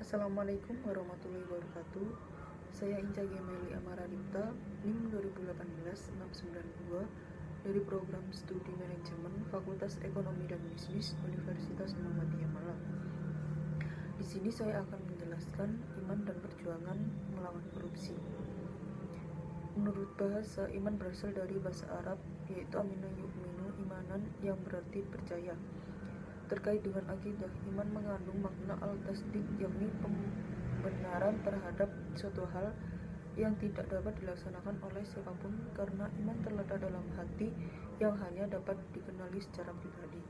Assalamualaikum warahmatullahi wabarakatuh. Saya Inca Gemeli Amaradipta, NIM 2018-692 dari Program Studi Manajemen Fakultas Ekonomi dan Bisnis Universitas Muhammadiyah Malang. Di sini saya akan menjelaskan iman dan perjuangan melawan korupsi. Menurut bahasa, iman berasal dari bahasa Arab, yaitu amina yu'minu imanan, yang berarti percaya. Terkait dengan akidah, iman mengandung makna al-tasdik, yakni pembenaran terhadap suatu hal yang tidak dapat dilaksanakan oleh siapapun karena iman terletak dalam hati yang hanya dapat dikenali secara pribadi.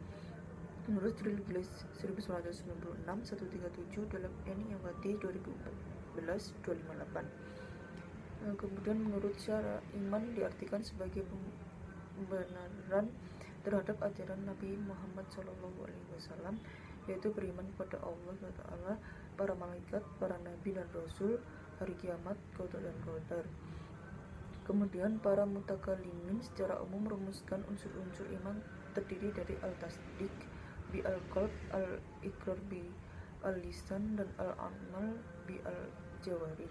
Menurut Rilis 1996 137 dalam NIMT 2014-258. Kemudian menurut syara, iman diartikan sebagai pembenaran terhadap ajaran Nabi Muhammad SAW, yaitu beriman kepada Allah Ta'ala, para malaikat, para nabi dan rasul, hari kiamat, qada dan qadar. Kemudian para mutakalimin secara umum merumuskan unsur-unsur iman terdiri dari al-tasdik bi al-qalb, al-iqrar bi al-lisan, dan al-amal bi al-jawarih.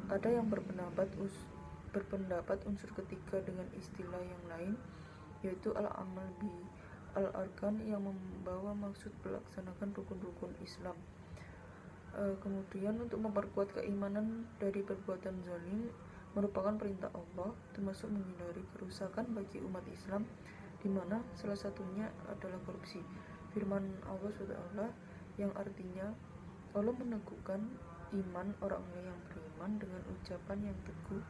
Ada yang berpendapat unsur ketiga dengan istilah yang lain, yaitu al-amal bi al-arkan, yang membawa maksud melaksanakan rukun-rukun Islam. Kemudian untuk memperkuat keimanan dari perbuatan zalim merupakan perintah Allah, termasuk menghindari kerusakan bagi umat Islam, di mana salah satunya adalah korupsi. Firman Allah SWT yang artinya Allah meneguhkan iman orang-orang yang beriman dengan ucapan yang teguh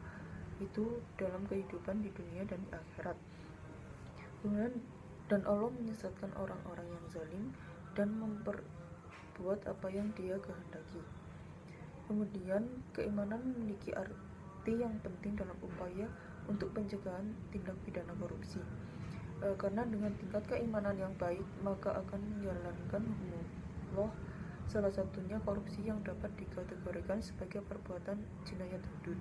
itu dalam kehidupan di dunia dan di akhirat. Kemudian, dan Allah menyesatkan orang-orang yang zalim dan memperbuat apa yang Dia kehendaki. Kemudian, keimanan memiliki arti yang penting dalam upaya untuk pencegahan tindak pidana korupsi. Karena dengan tingkat keimanan yang baik, maka akan menjalankan hukum Allah. Salah satunya korupsi yang dapat dikategorikan sebagai perbuatan jinayat hudud.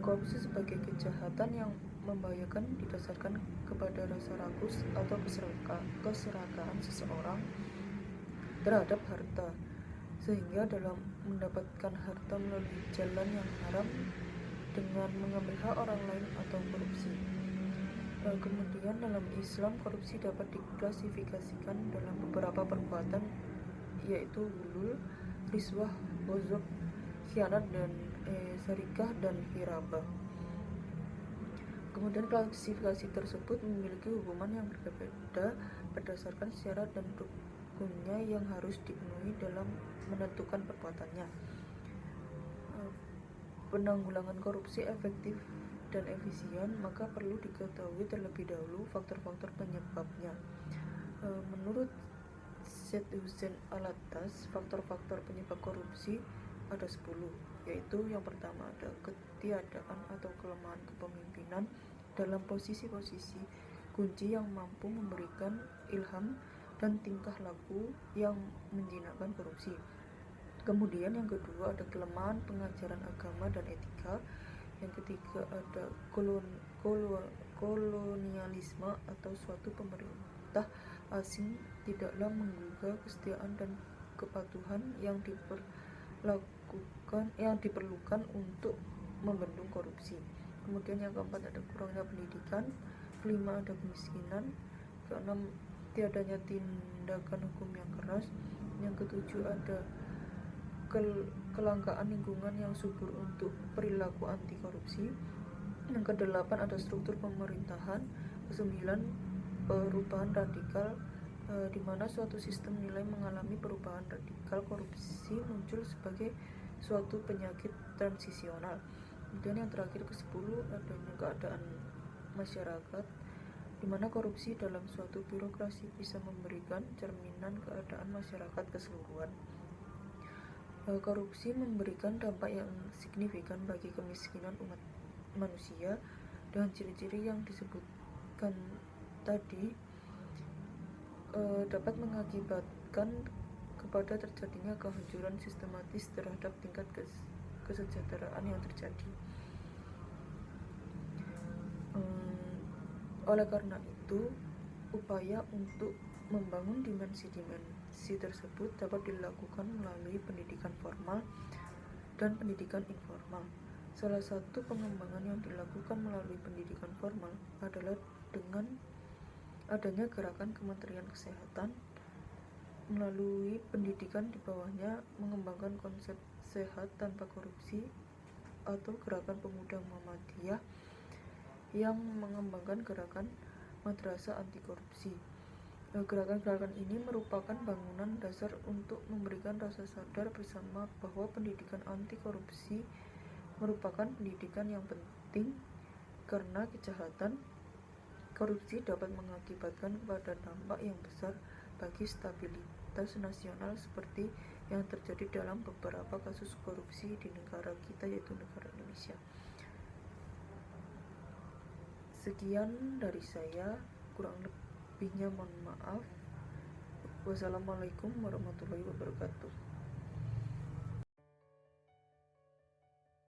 Korupsi sebagai kejahatan yang membahayakan didasarkan kepada rasa rakus atau keserakahan seseorang terhadap harta, sehingga dalam mendapatkan harta melalui jalan yang haram dengan mengambil hak orang lain atau korupsi. Kemudian dalam Islam, korupsi dapat diklasifikasikan dalam beberapa perbuatan, yaitu gulul, riswah, bozok, khianat, dan syarikah, dan hirabah. Kemudian klasifikasi tersebut memiliki hukuman yang berbeda berdasarkan syarat dan rukunnya yang harus dipenuhi dalam menentukan perbuatannya. Penanggulangan korupsi efektif dan efisien, maka perlu diketahui terlebih dahulu faktor-faktor penyebabnya. Menurut Syed Hussein Alatas, faktor-faktor penyebab korupsi ada 10, yaitu yang pertama ada ketiadaan atau kelemahan kepemimpinan dalam posisi-posisi kunci yang mampu memberikan ilham dan tingkah laku yang menjinakkan korupsi. Kemudian yang kedua ada kelemahan pengajaran agama dan etika. Yang ketiga ada kolonialisme atau suatu pemerintah asing tidaklah menggugah kesetiaan dan kepatuhan yang diperlukan untuk membendung korupsi. Kemudian yang keempat ada kurangnya pendidikan. Kelima ada kemiskinan. Keenam tiadanya tindakan hukum yang keras. Yang ketujuh ada kelangkaan lingkungan yang subur untuk perilaku anti korupsi. Yang kedelapan ada struktur pemerintahan. Kesembilan perubahan radikal, di mana suatu sistem nilai mengalami perubahan radikal. Korupsi muncul sebagai suatu penyakit transisional. Kemudian yang terakhir ke-10 adanya keadaan masyarakat, di mana korupsi dalam suatu birokrasi bisa memberikan cerminan keadaan masyarakat keseluruhan. Korupsi memberikan dampak yang signifikan bagi kemiskinan umat manusia dengan ciri-ciri yang disebutkan tadi, dapat mengakibatkan kepada terjadinya kehancuran sistematis terhadap tingkat kesejahteraan yang terjadi. Oleh karena itu, upaya untuk Membangun dimensi-dimensi tersebut dapat dilakukan melalui pendidikan formal dan pendidikan informal. Salah satu pengembangan yang dilakukan melalui pendidikan formal adalah dengan adanya gerakan Kementerian Kesehatan melalui pendidikan di bawahnya mengembangkan konsep sehat tanpa korupsi, atau gerakan pemuda Muhammadiyah yang mengembangkan gerakan madrasah anti korupsi. Gerakan-gerakan ini merupakan bangunan dasar untuk memberikan rasa sadar bersama bahwa pendidikan anti korupsi merupakan pendidikan yang penting karena kejahatan korupsi dapat mengakibatkan kepada dampak yang besar bagi stabilitas nasional seperti yang terjadi dalam beberapa kasus korupsi di negara kita, yaitu negara Indonesia. Sekian dari saya, kurang lebihnya mohon maaf. Wassalamualaikum warahmatullahi wabarakatuh.